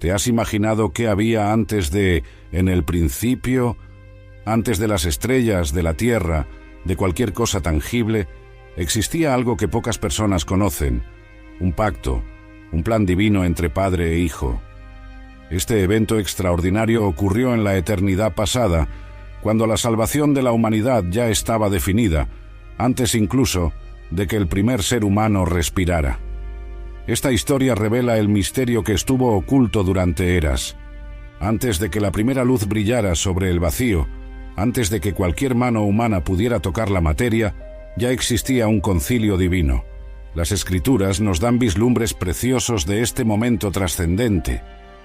¿Te has imaginado qué había antes de en el principio, antes de las estrellas, de la tierra, de cualquier cosa tangible? Existía algo que pocas personas conocen, un pacto, un plan divino entre Padre e Hijo. Este evento extraordinario ocurrió en la eternidad pasada, cuando la salvación de la humanidad ya estaba definida, antes incluso de que el primer ser humano respirara. Esta historia revela el misterio que estuvo oculto durante eras. Antes de que la primera luz brillara sobre el vacío, antes de que cualquier mano humana pudiera tocar la materia, ya existía un concilio divino. Las Escrituras nos dan vislumbres preciosos de este momento trascendente.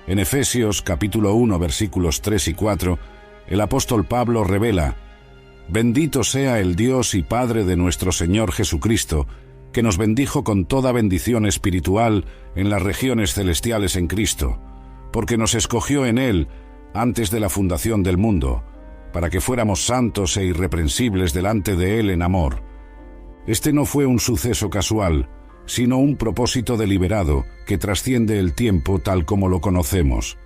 En Efesios capítulo 1, versículos 3 y 4, el apóstol Pablo revela: «Bendito sea el Dios y Padre de nuestro Señor Jesucristo, que nos bendijo con toda bendición espiritual en las regiones celestiales en Cristo, porque nos escogió en Él antes de la fundación del mundo, para que fuéramos santos e irreprensibles delante de Él en amor». Este no fue un suceso casual, sino un propósito deliberado que trasciende el tiempo tal como lo conocemos.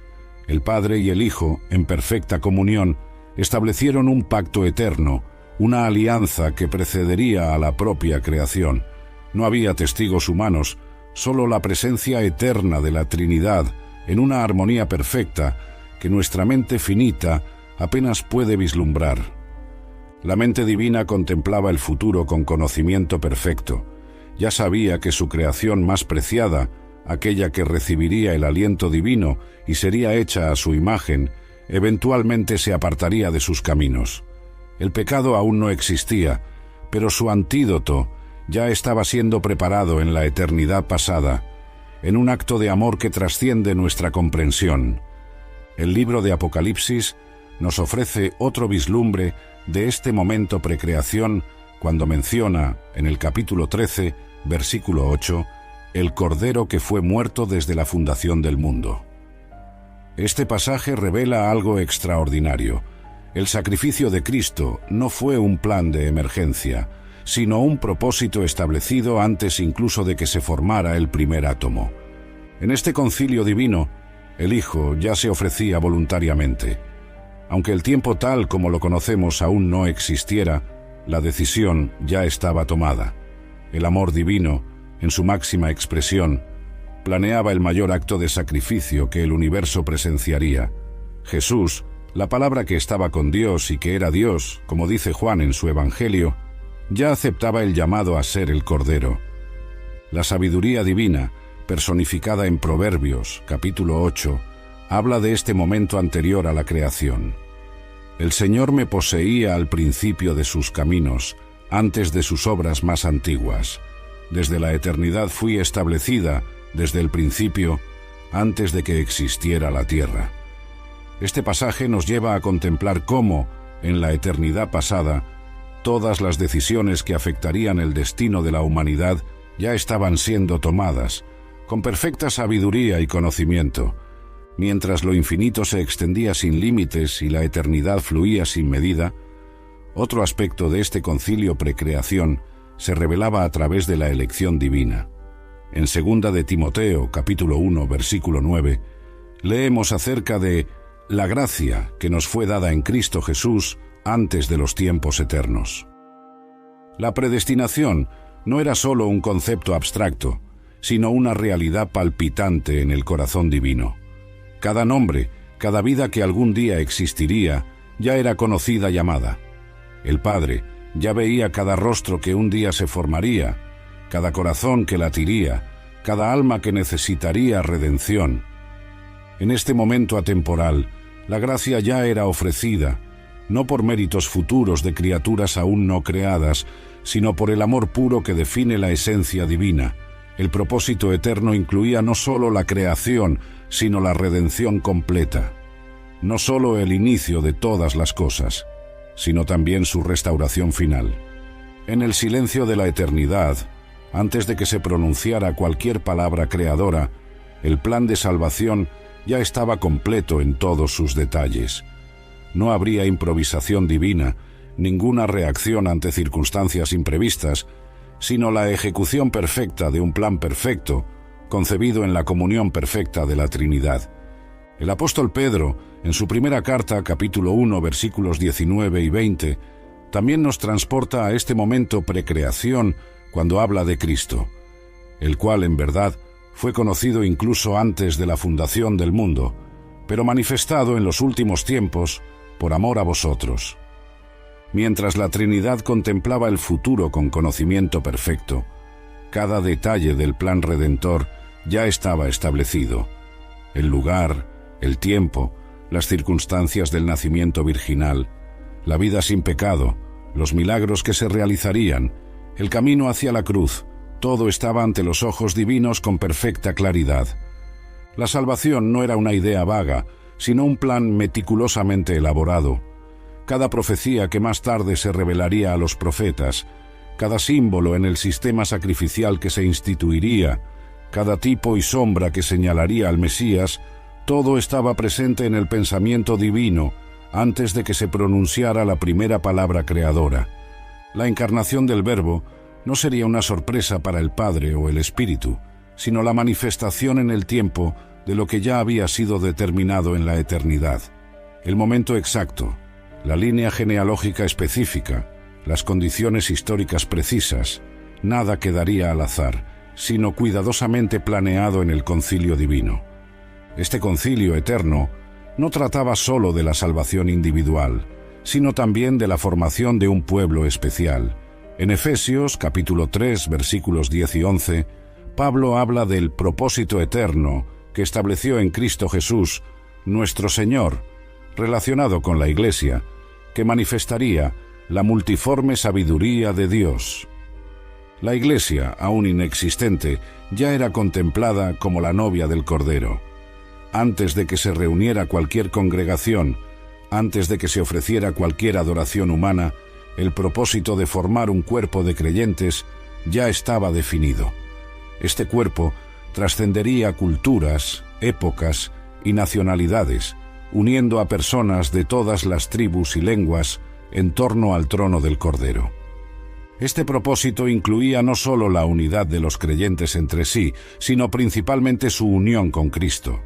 El Padre y el Hijo, en perfecta comunión, establecieron un pacto eterno, una alianza que precedería a la propia creación. No había testigos humanos, solo la presencia eterna de la Trinidad, en una armonía perfecta que nuestra mente finita apenas puede vislumbrar. La mente divina contemplaba el futuro con conocimiento perfecto. Ya sabía que su creación más preciada, aquella que recibiría el aliento divino y sería hecha a su imagen, eventualmente se apartaría de sus caminos. El pecado aún no existía, pero su antídoto ya estaba siendo preparado en la eternidad pasada, en un acto de amor que trasciende nuestra comprensión. El libro de Apocalipsis nos ofrece otro vislumbre de este momento precreación cuando menciona, en el capítulo 13, versículo 8, el Cordero que fue muerto desde la fundación del mundo. Este pasaje revela algo extraordinario. El sacrificio de Cristo no fue un plan de emergencia, sino un propósito establecido antes incluso de que se formara el primer átomo. En este concilio divino, el Hijo ya se ofrecía voluntariamente. Aunque el tiempo tal como lo conocemos aún no existiera, la decisión ya estaba tomada. El amor divino, en su máxima expresión, planeaba el mayor acto de sacrificio que el universo presenciaría. Jesús, la palabra que estaba con Dios y que era Dios, como dice Juan en su Evangelio, ya aceptaba el llamado a ser el Cordero. La sabiduría divina, personificada en Proverbios, capítulo 8, habla de este momento anterior a la creación. El Señor me poseía al principio de sus caminos, antes de sus obras más antiguas. Desde la eternidad fui establecida, desde el principio, antes de que existiera la tierra. Este pasaje nos lleva a contemplar cómo, en la eternidad pasada, todas las decisiones que afectarían el destino de la humanidad ya estaban siendo tomadas, con perfecta sabiduría y conocimiento. Mientras lo infinito se extendía sin límites y la eternidad fluía sin medida, otro aspecto de este concilio precreación se revelaba a través de la elección divina. En 2 de Timoteo, capítulo 1, versículo 9, leemos acerca de la gracia que nos fue dada en Cristo Jesús antes de los tiempos eternos. La predestinación no era solo un concepto abstracto, sino una realidad palpitante en el corazón divino. Cada nombre, cada vida que algún día existiría, ya era conocida y amada. El Padre ya veía cada rostro que un día se formaría, cada corazón que latiría, cada alma que necesitaría redención. En este momento atemporal, la gracia ya era ofrecida, no por méritos futuros de criaturas aún no creadas, sino por el amor puro que define la esencia divina. El propósito eterno incluía no solo la creación, sino la redención completa. No solo el inicio de todas las cosas, sino también su restauración final. En el silencio de la eternidad, antes de que se pronunciara cualquier palabra creadora, el plan de salvación ya estaba completo en todos sus detalles. No habría improvisación divina, ninguna reacción ante circunstancias imprevistas, sino la ejecución perfecta de un plan perfecto, concebido en la comunión perfecta de la Trinidad. El apóstol Pedro, en su primera carta, capítulo 1, versículos 19 y 20, también nos transporta a este momento precreación cuando habla de Cristo, el cual en verdad fue conocido incluso antes de la fundación del mundo, pero manifestado en los últimos tiempos por amor a vosotros. Mientras la Trinidad contemplaba el futuro con conocimiento perfecto, cada detalle del plan redentor ya estaba establecido. El lugar, el tiempo, las circunstancias del nacimiento virginal, la vida sin pecado, los milagros que se realizarían, el camino hacia la cruz, todo estaba ante los ojos divinos con perfecta claridad. La salvación no era una idea vaga, sino un plan meticulosamente elaborado. Cada profecía que más tarde se revelaría a los profetas, cada símbolo en el sistema sacrificial que se instituiría, cada tipo y sombra que señalaría al Mesías, todo estaba presente en el pensamiento divino antes de que se pronunciara la primera palabra creadora. La encarnación del Verbo no sería una sorpresa para el Padre o el Espíritu, sino la manifestación en el tiempo de lo que ya había sido determinado en la eternidad. El momento exacto, la línea genealógica específica, las condiciones históricas precisas, nada quedaría al azar, sino cuidadosamente planeado en el concilio divino. Este concilio eterno no trataba solo de la salvación individual, sino también de la formación de un pueblo especial. En Efesios capítulo 3, versículos 10 y 11, Pablo habla del propósito eterno que estableció en Cristo Jesús, nuestro Señor, relacionado con la Iglesia, que manifestaría la multiforme sabiduría de Dios. La Iglesia, aún inexistente, ya era contemplada como la novia del Cordero. Antes de que se reuniera cualquier congregación, antes de que se ofreciera cualquier adoración humana, el propósito de formar un cuerpo de creyentes ya estaba definido. Este cuerpo trascendería culturas, épocas y nacionalidades, uniendo a personas de todas las tribus y lenguas en torno al trono del Cordero. Este propósito incluía no solo la unidad de los creyentes entre sí, sino principalmente su unión con Cristo.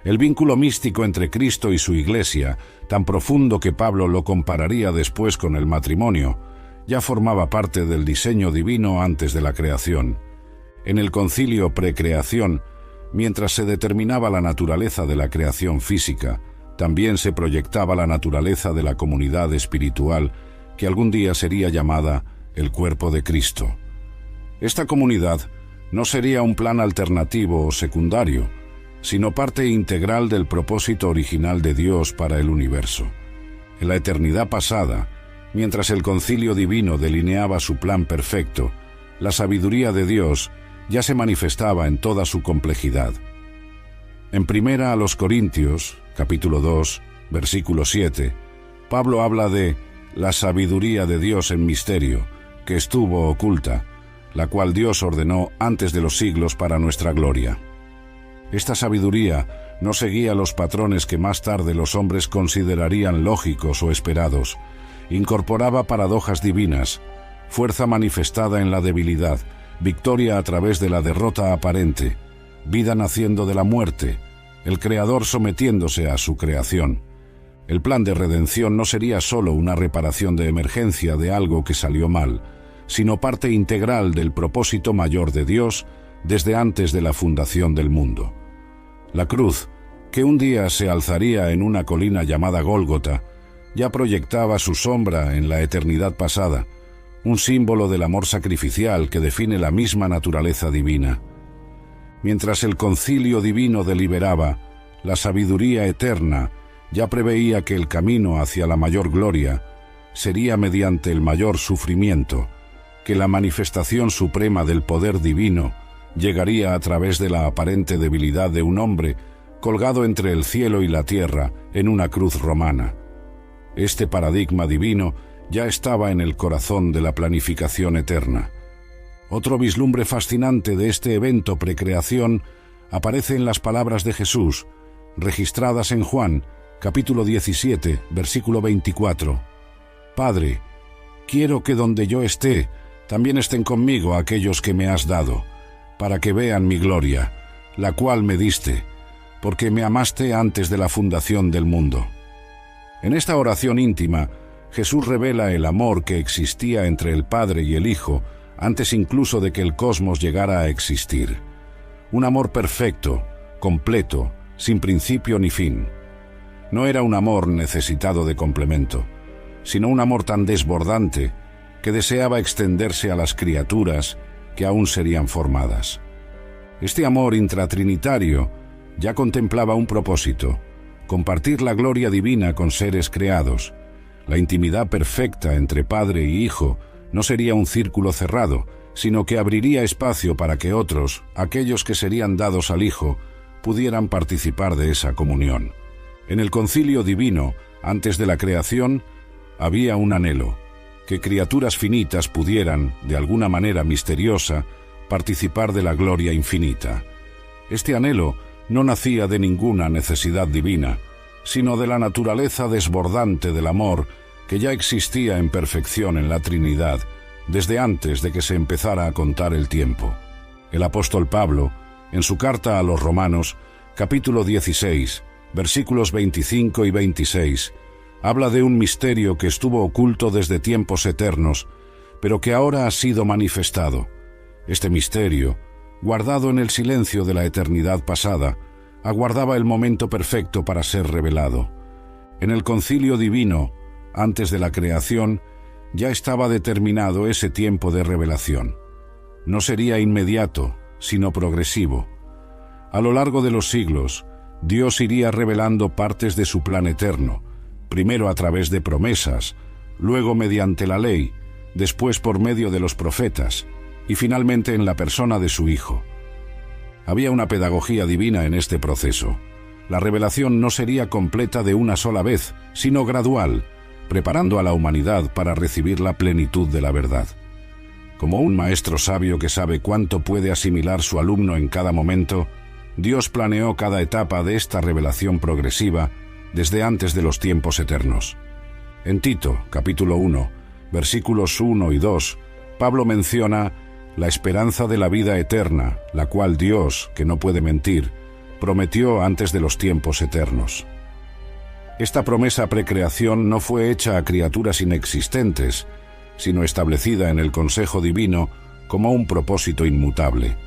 El vínculo místico entre Cristo y su Iglesia, tan profundo que Pablo lo compararía después con el matrimonio, ya formaba parte del diseño divino antes de la creación. En el concilio precreación, mientras se determinaba la naturaleza de la creación física, también se proyectaba la naturaleza de la comunidad espiritual, que algún día sería llamada el cuerpo de Cristo. Esta comunidad no sería un plan alternativo o secundario, sino parte integral del propósito original de Dios para el universo. En la eternidad pasada, mientras el concilio divino delineaba su plan perfecto, la sabiduría de Dios ya se manifestaba en toda su complejidad. En primera a los Corintios, capítulo 2, versículo 7, Pablo habla de la sabiduría de Dios en misterio, que estuvo oculta, la cual Dios ordenó antes de los siglos para nuestra gloria. Esta sabiduría no seguía los patrones que más tarde los hombres considerarían lógicos o esperados. Incorporaba paradojas divinas, fuerza manifestada en la debilidad, victoria a través de la derrota aparente, vida naciendo de la muerte, el Creador sometiéndose a su creación. El plan de redención no sería solo una reparación de emergencia de algo que salió mal, sino parte integral del propósito mayor de Dios desde antes de la fundación del mundo. La cruz, que un día se alzaría en una colina llamada Gólgota, ya proyectaba su sombra en la eternidad pasada, un símbolo del amor sacrificial que define la misma naturaleza divina. Mientras el concilio divino deliberaba, la sabiduría eterna ya preveía que el camino hacia la mayor gloria sería mediante el mayor sufrimiento, que la manifestación suprema del poder divino llegaría a través de la aparente debilidad de un hombre colgado entre el cielo y la tierra en una cruz romana. Este paradigma divino ya estaba en el corazón de la planificación eterna. Otro vislumbre fascinante de este evento precreación aparece en las palabras de Jesús, registradas en Juan, capítulo 17, versículo 24. Padre, quiero que donde yo esté, también estén conmigo aquellos que me has dado, para que vean mi gloria, la cual me diste, porque me amaste antes de la fundación del mundo. En esta oración íntima, Jesús revela el amor que existía entre el Padre y el Hijo antes incluso de que el cosmos llegara a existir. Un amor perfecto, completo, sin principio ni fin. No era un amor necesitado de complemento, sino un amor tan desbordante que deseaba extenderse a las criaturas que aún serían formadas. Este amor intratrinitario ya contemplaba un propósito: compartir la gloria divina con seres creados. La intimidad perfecta entre Padre y Hijo no sería un círculo cerrado, sino que abriría espacio para que otros, aquellos que serían dados al Hijo, pudieran participar de esa comunión. En el concilio divino, antes de la creación, había un anhelo: que criaturas finitas pudieran, de alguna manera misteriosa, participar de la gloria infinita. Este anhelo no nacía de ninguna necesidad divina, sino de la naturaleza desbordante del amor que ya existía en perfección en la Trinidad, desde antes de que se empezara a contar el tiempo. El apóstol Pablo, en su carta a los Romanos, capítulo 16, versículos 25 y 26, habla de un misterio que estuvo oculto desde tiempos eternos, pero que ahora ha sido manifestado. Este misterio, guardado en el silencio de la eternidad pasada, aguardaba el momento perfecto para ser revelado. En el concilio divino, antes de la creación, ya estaba determinado ese tiempo de revelación. No sería inmediato, sino progresivo. A lo largo de los siglos, Dios iría revelando partes de su plan eterno, primero a través de promesas, luego mediante la ley, después por medio de los profetas, y finalmente en la persona de su Hijo. Había una pedagogía divina en este proceso. La revelación no sería completa de una sola vez, sino gradual, preparando a la humanidad para recibir la plenitud de la verdad. Como un maestro sabio que sabe cuánto puede asimilar su alumno en cada momento, Dios planeó cada etapa de esta revelación progresiva desde antes de los tiempos eternos. En Tito, capítulo 1, versículos 1 y 2, Pablo menciona la esperanza de la vida eterna, la cual Dios, que no puede mentir, prometió antes de los tiempos eternos. Esta promesa precreación no fue hecha a criaturas inexistentes, sino establecida en el consejo divino como un propósito inmutable.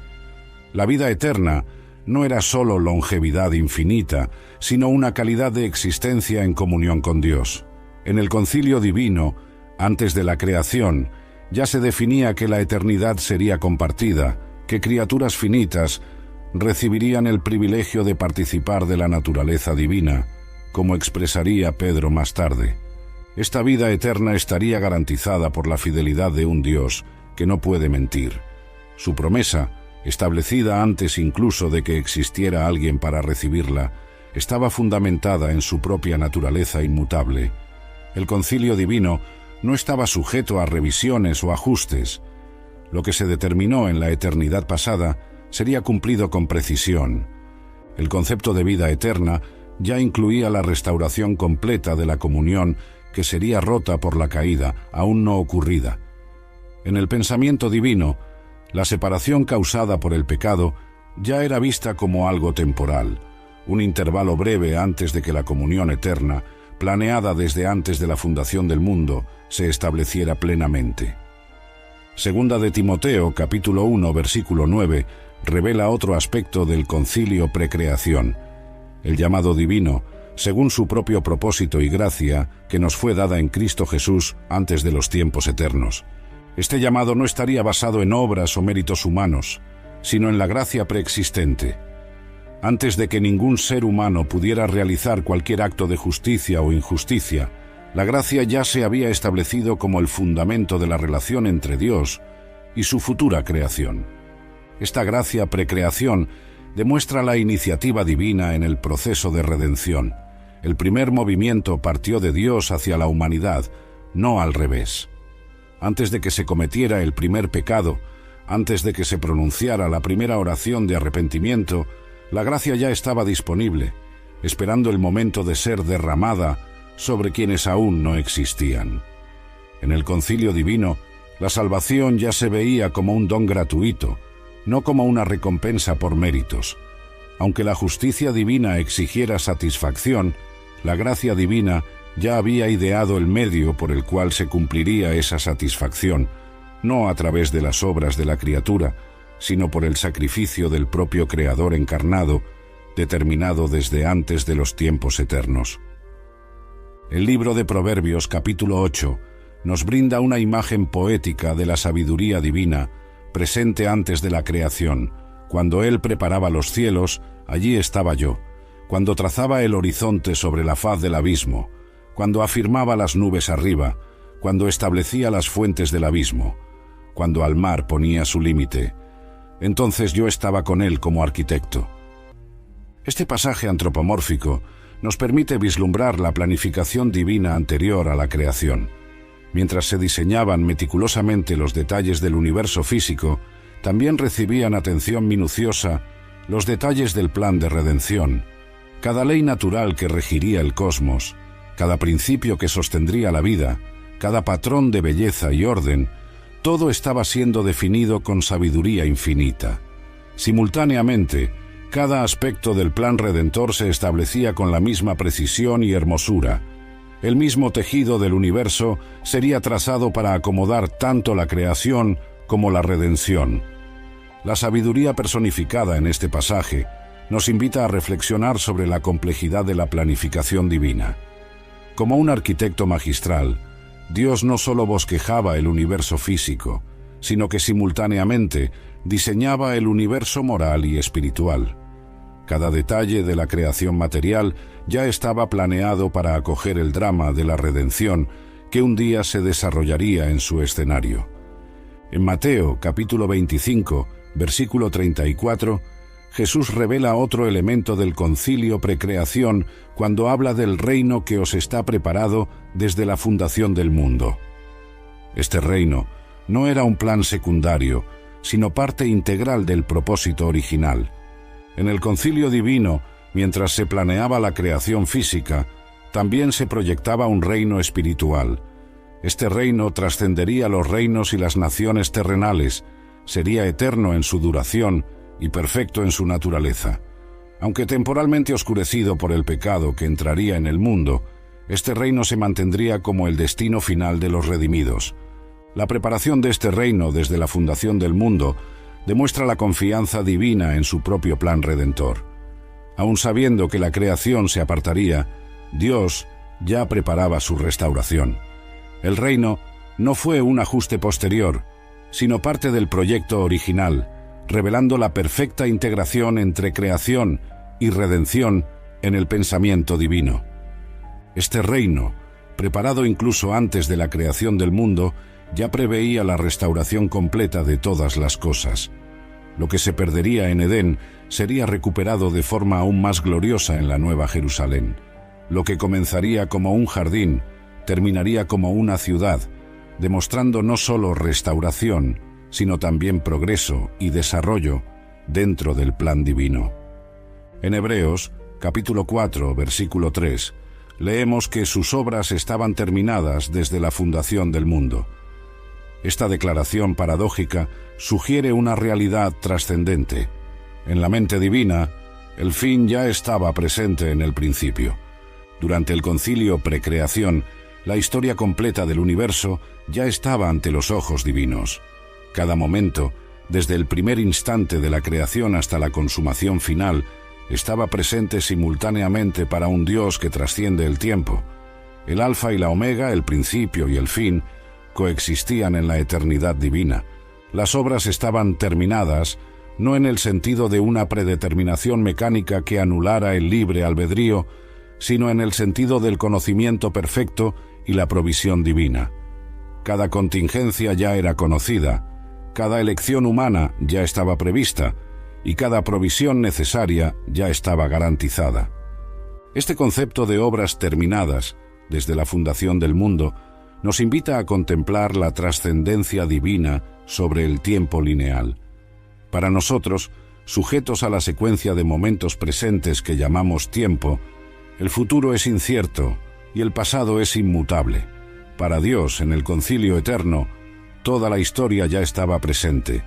La vida eterna no era sólo longevidad infinita, sino una calidad de existencia en comunión con Dios. En el concilio divino, antes de la creación, ya se definía que la eternidad sería compartida, que criaturas finitas recibirían el privilegio de participar de la naturaleza divina, como expresaría Pedro más tarde. Esta vida eterna estaría garantizada por la fidelidad de un Dios que no puede mentir. Su promesa, establecida antes incluso de que existiera alguien para recibirla, estaba fundamentada en su propia naturaleza inmutable. El concilio divino no estaba sujeto a revisiones o ajustes. Lo que se determinó en la eternidad pasada sería cumplido con precisión. El concepto de vida eterna ya incluía la restauración completa de la comunión que sería rota por la caída, aún no ocurrida. En el pensamiento divino, la separación causada por el pecado ya era vista como algo temporal, un intervalo breve antes de que la comunión eterna, planeada desde antes de la fundación del mundo, se estableciera plenamente. Segunda de Timoteo, capítulo 1, versículo 9, revela otro aspecto del concilio precreación, el llamado divino, según su propio propósito y gracia que nos fue dada en Cristo Jesús antes de los tiempos eternos. Este llamado no estaría basado en obras o méritos humanos, sino en la gracia preexistente. Antes de que ningún ser humano pudiera realizar cualquier acto de justicia o injusticia, la gracia ya se había establecido como el fundamento de la relación entre Dios y su futura creación. Esta gracia precreación demuestra la iniciativa divina en el proceso de redención. El primer movimiento partió de Dios hacia la humanidad, no al revés. Antes de que se cometiera el primer pecado, antes de que se pronunciara la primera oración de arrepentimiento, la gracia ya estaba disponible, esperando el momento de ser derramada sobre quienes aún no existían. En el concilio divino, la salvación ya se veía como un don gratuito, no como una recompensa por méritos. Aunque la justicia divina exigiera satisfacción, la gracia divina ya había ideado el medio por el cual se cumpliría esa satisfacción, no a través de las obras de la criatura, sino por el sacrificio del propio Creador encarnado, determinado desde antes de los tiempos eternos. El libro de Proverbios, capítulo 8, nos brinda una imagen poética de la sabiduría divina, presente antes de la creación. Cuando Él preparaba los cielos, allí estaba yo. Cuando trazaba el horizonte sobre la faz del abismo, cuando afirmaba las nubes arriba, cuando establecía las fuentes del abismo, cuando al mar ponía su límite, entonces yo estaba con Él como arquitecto. Este pasaje antropomórfico nos permite vislumbrar la planificación divina anterior a la creación. Mientras se diseñaban meticulosamente los detalles del universo físico, también recibían atención minuciosa los detalles del plan de redención, cada ley natural que regiría el cosmos, cada principio que sostendría la vida, cada patrón de belleza y orden, todo estaba siendo definido con sabiduría infinita. Simultáneamente, cada aspecto del plan redentor se establecía con la misma precisión y hermosura. El mismo tejido del universo sería trazado para acomodar tanto la creación como la redención. La sabiduría personificada en este pasaje nos invita a reflexionar sobre la complejidad de la planificación divina. Como un arquitecto magistral, Dios no solo bosquejaba el universo físico, sino que simultáneamente diseñaba el universo moral y espiritual. Cada detalle de la creación material ya estaba planeado para acoger el drama de la redención que un día se desarrollaría en su escenario. En Mateo, capítulo 25, versículo 34, Jesús revela otro elemento del concilio precreación cuando habla del reino que os está preparado desde la fundación del mundo. Este reino no era un plan secundario, sino parte integral del propósito original. En el concilio divino, mientras se planeaba la creación física, también se proyectaba un reino espiritual. Este reino trascendería los reinos y las naciones terrenales, sería eterno en su duración y perfecto en su naturaleza. Aunque temporalmente oscurecido por el pecado que entraría en el mundo, este reino se mantendría como el destino final de los redimidos. La preparación de este reino desde la fundación del mundo demuestra la confianza divina en su propio plan redentor. Aun sabiendo que la creación se apartaría, Dios ya preparaba su restauración. El reino no fue un ajuste posterior, sino parte del proyecto original, revelando la perfecta integración entre creación y redención en el pensamiento divino. Este reino, preparado incluso antes de la creación del mundo, ya preveía la restauración completa de todas las cosas. Lo que se perdería en Edén sería recuperado de forma aún más gloriosa en la Nueva Jerusalén. Lo que comenzaría como un jardín, terminaría como una ciudad, demostrando no solo restauración, sino también progreso y desarrollo dentro del plan divino. En Hebreos, capítulo 4, versículo 3, leemos que sus obras estaban terminadas desde la fundación del mundo. Esta declaración paradójica sugiere una realidad trascendente. En la mente divina, el fin ya estaba presente en el principio. Durante el concilio precreación, la historia completa del universo ya estaba ante los ojos divinos. Cada momento, desde el primer instante de la creación hasta la consumación final, estaba presente simultáneamente para un Dios que trasciende el tiempo. El alfa y la omega, el principio y el fin, coexistían en la eternidad divina. Las obras estaban terminadas, no en el sentido de una predeterminación mecánica que anulara el libre albedrío, sino en el sentido del conocimiento perfecto y la provisión divina. Cada contingencia ya era conocida, cada elección humana ya estaba prevista y cada provisión necesaria ya estaba garantizada. Este concepto de obras terminadas, desde la fundación del mundo, nos invita a contemplar la trascendencia divina sobre el tiempo lineal. Para nosotros, sujetos a la secuencia de momentos presentes que llamamos tiempo, el futuro es incierto y el pasado es inmutable. Para Dios, en el concilio eterno, toda la historia ya estaba presente,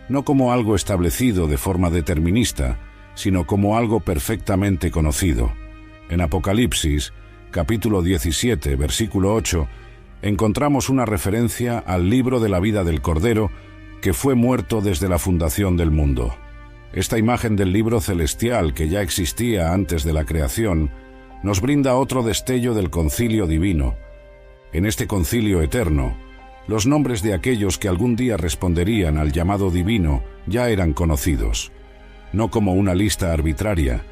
no como algo establecido de forma determinista, sino como algo perfectamente conocido. En Apocalipsis, capítulo 17, versículo 8, encontramos una referencia al libro de la vida del Cordero, que fue muerto desde la fundación del mundo. Esta imagen del libro celestial que ya existía antes de la creación nos brinda otro destello del concilio divino. En este concilio eterno, los nombres de aquellos que algún día responderían al llamado divino ya eran conocidos, no como una lista arbitraria,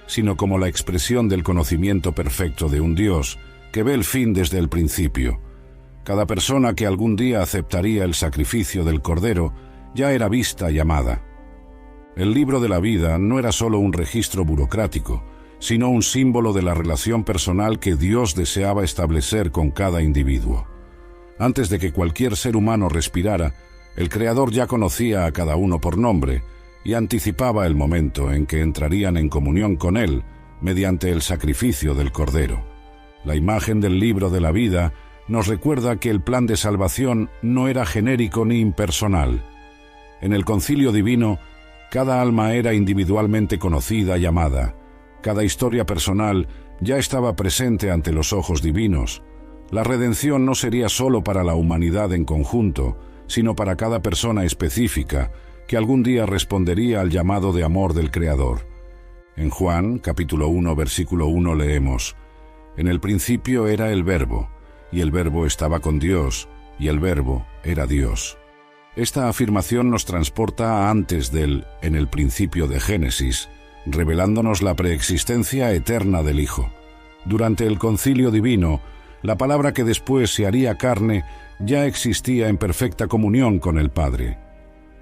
sino como la expresión del conocimiento perfecto de un Dios que ve el fin desde el principio. Cada persona que algún día aceptaría el sacrificio del Cordero ya era vista y amada. El libro de la vida no era solo un registro burocrático, sino un símbolo de la relación personal que Dios deseaba establecer con cada individuo. Antes de que cualquier ser humano respirara, el Creador ya conocía a cada uno por nombre y anticipaba el momento en que entrarían en comunión con Él mediante el sacrificio del Cordero. La imagen del libro de la vida nos recuerda que el plan de salvación no era genérico ni impersonal. En el concilio divino, cada alma era individualmente conocida y amada. Cada historia personal ya estaba presente ante los ojos divinos. La redención no sería solo para la humanidad en conjunto, sino para cada persona específica que algún día respondería al llamado de amor del Creador. En Juan, capítulo 1, versículo 1 leemos: «En el principio era el Verbo, y el Verbo estaba con Dios, y el Verbo era Dios». Esta afirmación nos transporta a antes del «en el principio» de Génesis, revelándonos la preexistencia eterna del Hijo. Durante el concilio divino, la palabra que después se haría carne ya existía en perfecta comunión con el Padre.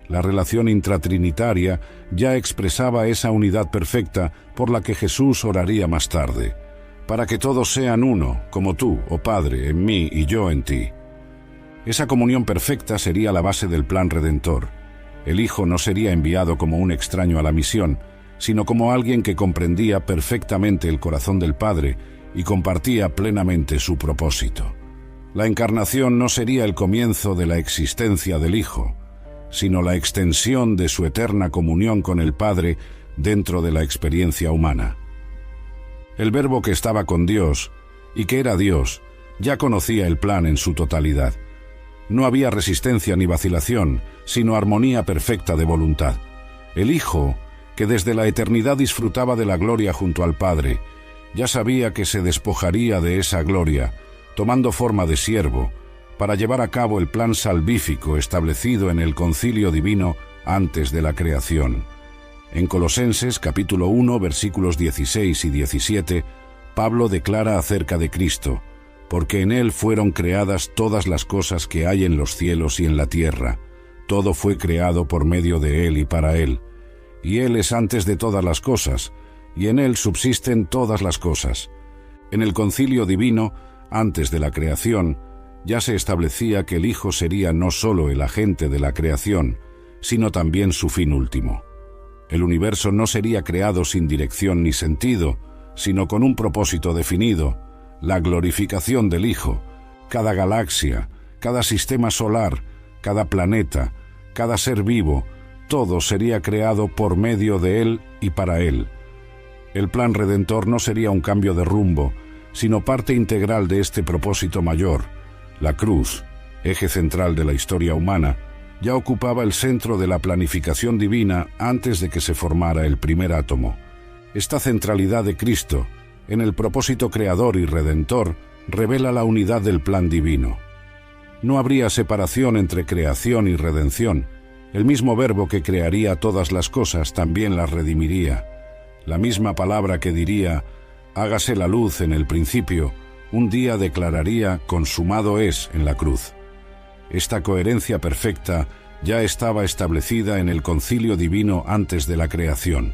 La relación intratrinitaria ya expresaba esa unidad perfecta por la que Jesús oraría más tarde, para que todos sean uno, como tú, oh Padre, en mí y yo en ti. Esa comunión perfecta sería la base del plan redentor. El Hijo no sería enviado como un extraño a la misión, sino como alguien que comprendía perfectamente el corazón del Padre y compartía plenamente su propósito. La encarnación no sería el comienzo de la existencia del Hijo, sino la extensión de su eterna comunión con el Padre dentro de la experiencia humana. El Verbo que estaba con Dios y que era Dios ya conocía el plan en su totalidad. No había resistencia ni vacilación, sino armonía perfecta de voluntad. El Hijo, que desde la eternidad disfrutaba de la gloria junto al Padre, ya sabía que se despojaría de esa gloria, tomando forma de siervo, para llevar a cabo el plan salvífico establecido en el concilio divino antes de la creación. En Colosenses capítulo 1, versículos 16 y 17, Pablo declara acerca de Cristo: «Porque en Él fueron creadas todas las cosas que hay en los cielos y en la tierra. Todo fue creado por medio de Él y para Él. Y Él es antes de todas las cosas, y en Él subsisten todas las cosas». En el concilio divino, antes de la creación, ya se establecía que el Hijo sería no solo el agente de la creación, sino también su fin último. El universo no sería creado sin dirección ni sentido, sino con un propósito definido: la glorificación del Hijo. Cada galaxia, cada sistema solar, cada planeta, cada ser vivo, todo sería creado por medio de Él y para Él. El plan redentor no sería un cambio de rumbo, sino parte integral de este propósito mayor. La cruz, eje central de la historia humana, ya ocupaba el centro de la planificación divina antes de que se formara el primer átomo. Esta centralidad de Cristo en el propósito creador y redentor revela la unidad del plan divino. No habría separación entre creación y redención. El mismo Verbo que crearía todas las cosas también las redimiría. La misma palabra que diría «hágase la luz» en el principio, un día declararía «consumado es» en la cruz. Esta coherencia perfecta ya estaba establecida en el concilio divino antes de la creación.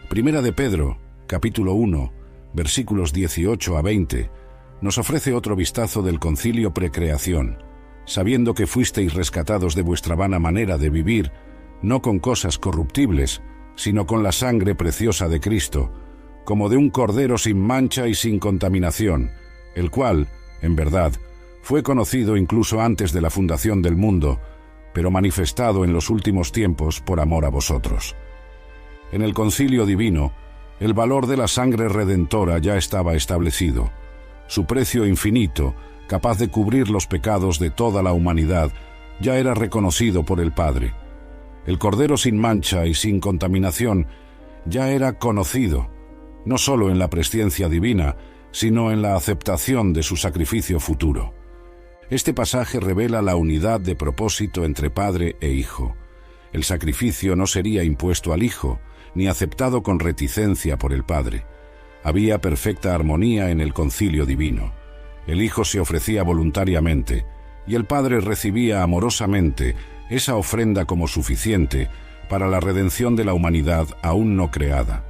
Primera de Pedro, capítulo 1, versículos 18 a 20, nos ofrece otro vistazo del concilio precreación, sabiendo que fuisteis rescatados de vuestra vana manera de vivir, no con cosas corruptibles, sino con la sangre preciosa de Cristo, como de un cordero sin mancha y sin contaminación, el cual, en verdad, fue conocido incluso antes de la fundación del mundo, pero manifestado en los últimos tiempos por amor a vosotros. En el concilio divino, el valor de la sangre redentora ya estaba establecido. Su precio infinito, capaz de cubrir los pecados de toda la humanidad, ya era reconocido por el Padre. El Cordero sin mancha y sin contaminación ya era conocido, no solo en la presciencia divina, sino en la aceptación de su sacrificio futuro. Este pasaje revela la unidad de propósito entre Padre e Hijo. El sacrificio no sería impuesto al Hijo, ni aceptado con reticencia por el Padre. Había perfecta armonía en el concilio divino. El Hijo se ofrecía voluntariamente, y el Padre recibía amorosamente esa ofrenda como suficiente para la redención de la humanidad aún no creada.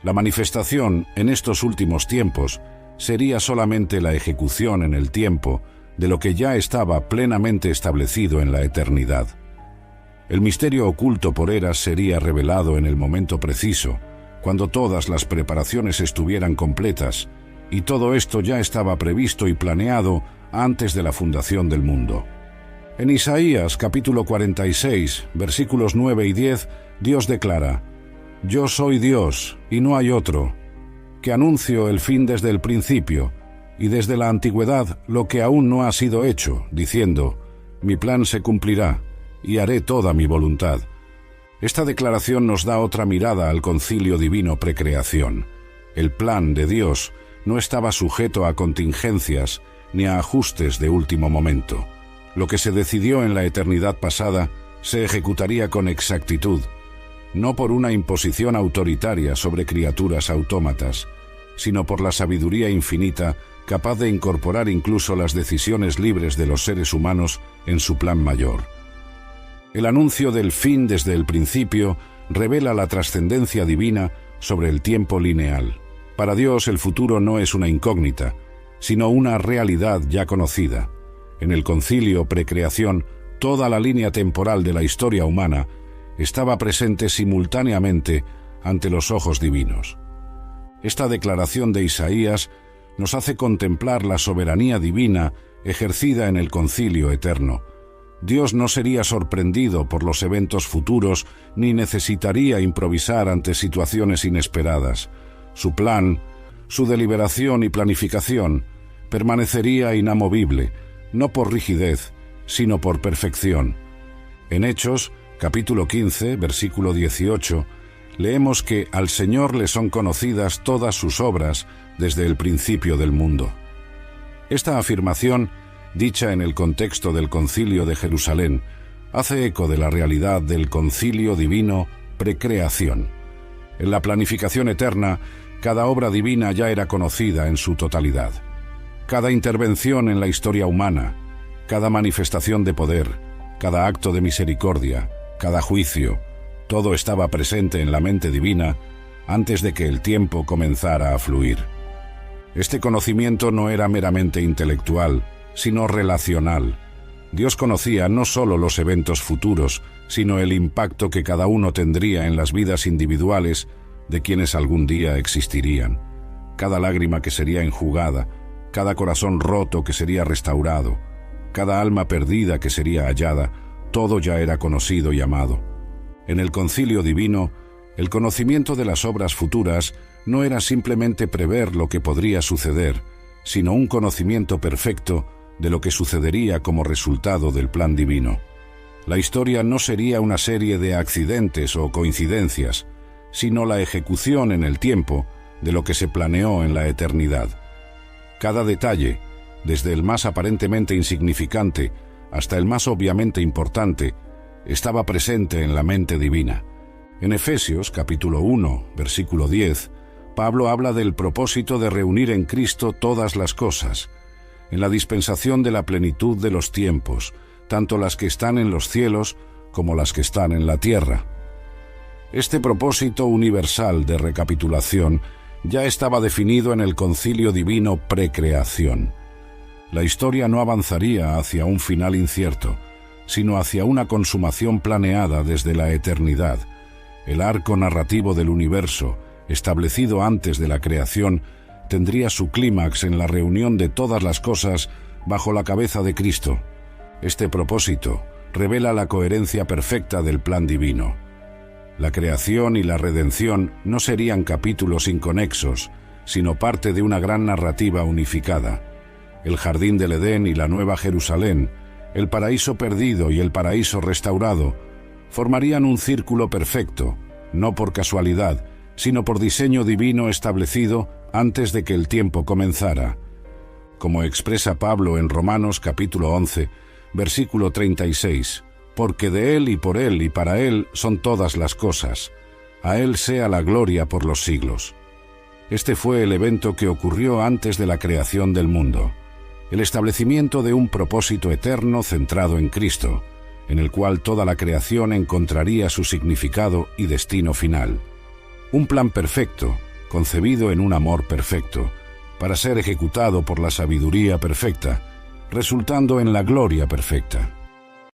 La manifestación en estos últimos tiempos sería solamente la ejecución en el tiempo de lo que ya estaba plenamente establecido en la eternidad. El misterio oculto por eras sería revelado en el momento preciso, cuando todas las preparaciones estuvieran completas, y todo esto ya estaba previsto y planeado antes de la fundación del mundo. En Isaías capítulo 46, versículos 9 y 10, Dios declara: «Yo soy Dios, y no hay otro, que anuncio el fin desde el principio, y desde la antigüedad lo que aún no ha sido hecho, diciendo: mi plan se cumplirá, y haré toda mi voluntad». Esta declaración nos da otra mirada al concilio divino precreación. El plan de Dios no estaba sujeto a contingencias ni a ajustes de último momento. Lo que se decidió en la eternidad pasada se ejecutaría con exactitud, no por una imposición autoritaria sobre criaturas autómatas, sino por la sabiduría infinita capaz de incorporar incluso las decisiones libres de los seres humanos en su plan mayor. El anuncio del fin desde el principio revela la trascendencia divina sobre el tiempo lineal. Para Dios el futuro no es una incógnita, sino una realidad ya conocida. En el concilio precreación, toda la línea temporal de la historia humana estaba presente simultáneamente ante los ojos divinos. Esta declaración de Isaías nos hace contemplar la soberanía divina ejercida en el concilio eterno. Dios no sería sorprendido por los eventos futuros ni necesitaría improvisar ante situaciones inesperadas. Su plan, su deliberación y planificación permanecería inamovible, no por rigidez, sino por perfección. En Hechos, capítulo 15, versículo 18, leemos que al Señor le son conocidas todas sus obras desde el principio del mundo. Esta afirmación, dicha en el contexto del Concilio de Jerusalén, hace eco de la realidad del concilio divino precreación. En la planificación eterna, cada obra divina ya era conocida en su totalidad. Cada intervención en la historia humana, cada manifestación de poder, cada acto de misericordia, cada juicio, todo estaba presente en la mente divina antes de que el tiempo comenzara a fluir. Este conocimiento no era meramente intelectual, sino relacional. Dios conocía no solo los eventos futuros, sino el impacto que cada uno tendría en las vidas individuales de quienes algún día existirían. Cada lágrima que sería enjugada, cada corazón roto que sería restaurado, cada alma perdida que sería hallada, todo ya era conocido y amado. En el concilio divino, el conocimiento de las obras futuras no era simplemente prever lo que podría suceder, sino un conocimiento perfecto de lo que sucedería como resultado del plan divino. La historia no sería una serie de accidentes o coincidencias, sino la ejecución en el tiempo de lo que se planeó en la eternidad. Cada detalle, desde el más aparentemente insignificante hasta el más obviamente importante, estaba presente en la mente divina. En Efesios capítulo 1, versículo 10, Pablo habla del propósito de reunir en Cristo todas las cosas, en la dispensación de la plenitud de los tiempos, tanto las que están en los cielos como las que están en la tierra. Este propósito universal de recapitulación ya estaba definido en el concilio divino precreación. La historia no avanzaría hacia un final incierto, sino hacia una consumación planeada desde la eternidad. El arco narrativo del universo, establecido antes de la creación, tendría su clímax en la reunión de todas las cosas bajo la cabeza de Cristo. Este propósito revela la coherencia perfecta del plan divino. La creación y la redención no serían capítulos inconexos, sino parte de una gran narrativa unificada. El jardín del Edén y la Nueva Jerusalén, el paraíso perdido y el paraíso restaurado, formarían un círculo perfecto, no por casualidad, sino por diseño divino establecido antes de que el tiempo comenzara. Como expresa Pablo en Romanos capítulo 11, versículo 36, porque de Él y por Él y para Él son todas las cosas. A Él sea la gloria por los siglos. Este fue el evento que ocurrió antes de la creación del mundo, el establecimiento de un propósito eterno centrado en Cristo, en el cual toda la creación encontraría su significado y destino final. Un plan perfecto, concebido en un amor perfecto, para ser ejecutado por la sabiduría perfecta, resultando en la gloria perfecta.